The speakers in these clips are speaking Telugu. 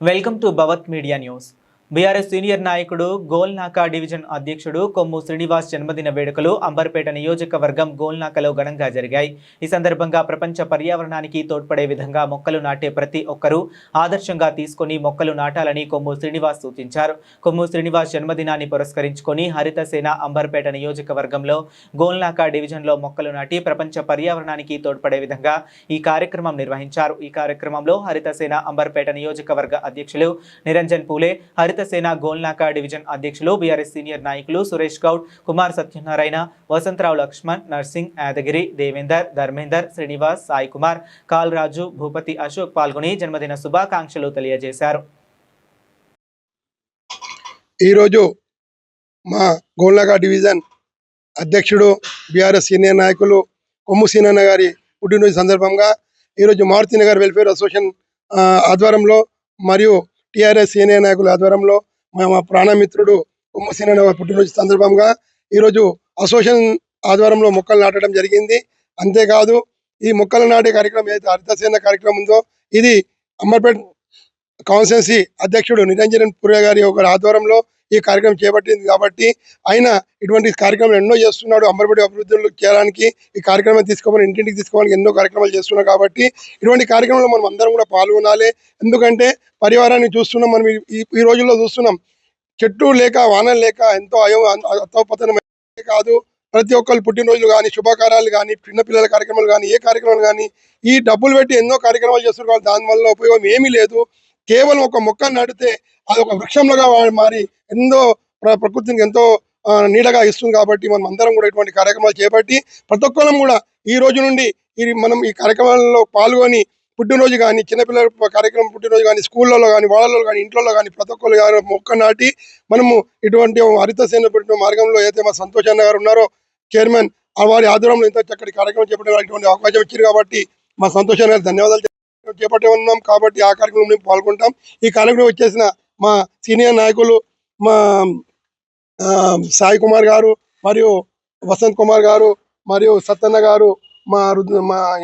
Welcome to Bhavat media news. BRS senior నాయకుడు గోల్నాక డివిజన్ అధ్యక్షుడు కొమ్ము శ్రీనివాస్ జన్మదిన వేడుకలు అంబర్పేట నియోజకవర్గం గోల్నాకలో ఘనంగా జరిగాయి. ఈ సందర్భంగా ప్రపంచ పర్యావరణానికి తోడ్పడే విధంగా మొక్కలు నాటే ప్రతి ఒక్కరూ ఆదర్శంగా తీసుకుని మొక్కలు నాటాలని కొమ్ము శ్రీనివాస్ సూచించారు. కొమ్ము శ్రీనివాస్ జన్మదినాన్ని పురస్కరించుకొని హరిత సేన అంబర్పేట నియోజకవర్గంలో గోల్నాక డివిజన్లో మొక్కలు నాటి ప్రపంచ పర్యావరణానికి తోడ్పడే విధంగా ఈ కార్యక్రమం నిర్వహించారు. ఈ కార్యక్రమంలో హరిత సేన అంబర్పేట నియోజకవర్గ అధ్యక్షులు నిరంజన్ పూలే, హరిత సేన గోల్నాక డివిజన్ అధ్యక్షులు బీఆర్ఎస్ సీనియర్ నాయకులు సురేష్ గౌడ్, కుమార్ సత్యనారాయణ, వసంతరావు, లక్ష్మణ్, నర్సింగ్, యాదగిరి, దేవేందర్, ధర్మేందర్, శ్రీనివాస్, సాయి కుమార్, కాల్రాజు, భూపతి, అశోక్ పాల్గొని జన్మదిన శుభాకాంక్షలు తెలియజేశారు. ఈరోజు మా గోల్నాక డివిజన్ అధ్యక్షుడు బీఆర్ఎస్ సీనియర్ నాయకులు కొమ్ము సీనన్న గారి పుట్టినరోజు సందర్భంగా ఈరోజు మారుతినగర్ వెల్ఫేర్ అసోసియేషన్ ఆధ్వర్యంలో మరియు టీఆర్ఎస్ సీనియర్ నాయకుల ఆధ్వర్యంలో మా ప్రాణమిత్రుడు కొమ్ము సీనన్న పుట్టినరోజు సందర్భంగా ఈరోజు అసోసియేషన్ ఆధ్వర్యంలో మొక్కలు నాటడం జరిగింది. అంతేకాదు ఈ మొక్కలు నాటే కార్యక్రమం ఏదైతే హరితసేన కార్యక్రమం ఉందో ఇది అంబర్పేట కాన్స్టిట్యున్సీ అధ్యక్షుడు నిరంజన్ పూరే గారి ఒక ఆధ్వర్యంలో ఈ కార్యక్రమం చేపట్టింది. కాబట్టి ఆయన ఇటువంటి కార్యక్రమాలు ఎన్నో చేస్తున్నాడు. అంబర్పేట అభివృద్ధులు చేయడానికి ఈ కార్యక్రమం తీసుకోవాలి, ఇంటింటికి తీసుకోవడానికి ఎన్నో కార్యక్రమాలు చేస్తున్నాడు. కాబట్టి ఇటువంటి కార్యక్రమంలో మనం అందరం కూడా పాల్గొనాలి. ఎందుకంటే పరివారాన్ని చూస్తున్నాం, మనం ఈ రోజుల్లో చూస్తున్నాం, చెట్టు లేక వానలు లేక ఎంతో అతోపతనం కాదు. ప్రతి ఒక్కరు పుట్టినరోజులు కానీ, శుభకార్యాలు కానీ, చిన్నపిల్లల కార్యక్రమాలు కానీ, ఏ కార్యక్రమాలు కానీ ఈ డబ్బులు పెట్టి ఎన్నో కార్యక్రమాలు చేస్తున్నారు. దానివల్ల ఉపయోగం ఏమీ లేదు. కేవలం ఒక మొక్కను నాటితే అది ఒక వృక్షంలోగా మారి ఎంతో ప్రకృతికి ఎంతో నీడగా ఇస్తుంది. కాబట్టి మనం అందరం కూడా ఇటువంటి కార్యక్రమాలు చేపట్టి ప్రతి ఒక్కరం కూడా ఈ రోజు నుండి మనం ఈ కార్యక్రమాల్లో పాల్గొని పుట్టినరోజు కానీ, చిన్నపిల్లల కార్యక్రమం పుట్టినరోజు కానీ, స్కూళ్ళలో కానీ, వాళ్ళలో కానీ, ఇంట్లో కానీ ప్రతి ఒక్కరు మొక్క నాటి మనము ఇటువంటి హరిత సేన పెట్టిన మార్గంలో అయితే మా సంతోష్ అన్న గారు ఉన్నారో చైర్మన్, వారి ఆధ్వర్యంలో ఇంత చక్కటి కార్యక్రమం చేపట్టే ఇటువంటి అవకాశం ఇచ్చారు. కాబట్టి మా సంతోష్ అన్న గారు ధన్యవాదాలు చేపట్టే ఉన్నాం. కాబట్టి ఆ కార్యక్రమం మేము పాల్గొంటాం. ఈ కార్యక్రమం వచ్చేసిన మా సీనియర్ నాయకులు మా సాయి కుమార్ గారు మరియు వసంత్ కుమార్ గారు మరియు సత్తన్న గారు, మా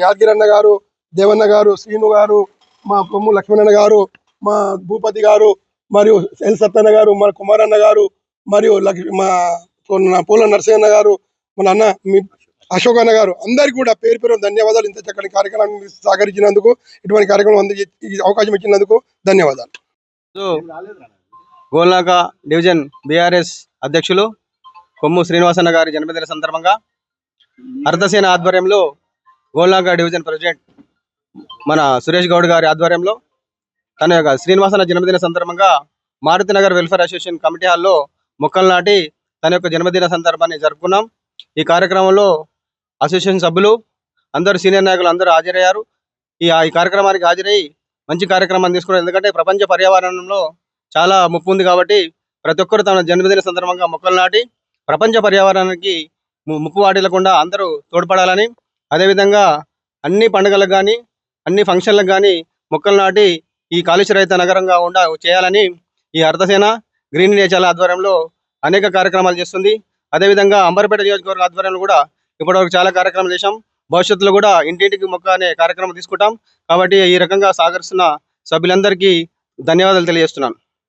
యాదగిరన్న గారు, దేవన్న గారు, శ్రీను గారు, మా కొమ్ము లక్ష్మణన్న గారు, మా భూపతి గారు మరియు ఎల్ సత్తన్న గారు, మా కుమారన్న గారు మరియు మా పూల నరసింహన్న గారు, మన అన్న మీ అశోక్ అన్న గారు, అందరికీ కూడా పేరు పేరు ధన్యవాదాలు. ఇంత చక్కటి కార్యక్రమాన్ని సహకరించినందుకు, ఇటువంటి కార్యక్రమం అవకాశం ఇచ్చినందుకు ధన్యవాదాలు. గోల్నాక డివిజన్ బీఆర్ఎస్ అధ్యక్షులు కొమ్ము శ్రీనివాసన్న గారి జన్మదిన సందర్భంగా హరితసేన ఆధ్వర్యంలో గోల్నాక డివిజన్ ప్రెసిడెంట్ మన సురేష్ గౌడ్ గారి ఆధ్వర్యంలో తన యొక్క శ్రీనివాసన్న జన్మదిన సందర్భంగా మారుతినగర్ వెల్ఫేర్ అసోసియేషన్ కమిటీ హాల్లో మొక్కలు నాటి తన యొక్క జన్మదిన సందర్భాన్ని జరుపుకున్నాం. ఈ కార్యక్రమంలో అసోసియేషన్ సభ్యులు అందరూ, సీనియర్ నాయకులు అందరూ హాజరయ్యారు. ఈ కార్యక్రమానికి హాజరై మంచి కార్యక్రమాన్ని తీసుకున్నారు. ఎందుకంటే ప్రపంచ పర్యావరణంలో చాలా ముప్పు ఉంది. కాబట్టి ప్రతి ఒక్కరు తన జన్మదిన సందర్భంగా మొక్కలు నాటి ప్రపంచ పర్యావరణానికి ముప్పు వాటిల్లకుండా అందరూ తోడ్పడాలని, అదేవిధంగా అన్ని పండుగలకు కానీ, అన్ని ఫంక్షన్లకు కానీ మొక్కలు నాటి ఈ కాలుష్య రహిత నగరంగా చేయాలని ఈ హరితసేన గ్రీన్ నేచర్ ఆధ్వర్యంలో అనేక కార్యక్రమాలు చేస్తుంది. అదేవిధంగా అంబర్పేట నియోజకవర్గ ఆధ్వర్యంలో కూడా ఇప్పటివరకు చాలా కార్యక్రమాలు చేశాం. భవిష్యత్తులో కూడా ఇంటింటికి మొక్క అనే కార్యక్రమం తీసుకుంటాం. కాబట్టి ఈ రకంగా సహకరిస్తున్న సభ్యులందరికీ ధన్యవాదాలు తెలియజేస్తున్నాను.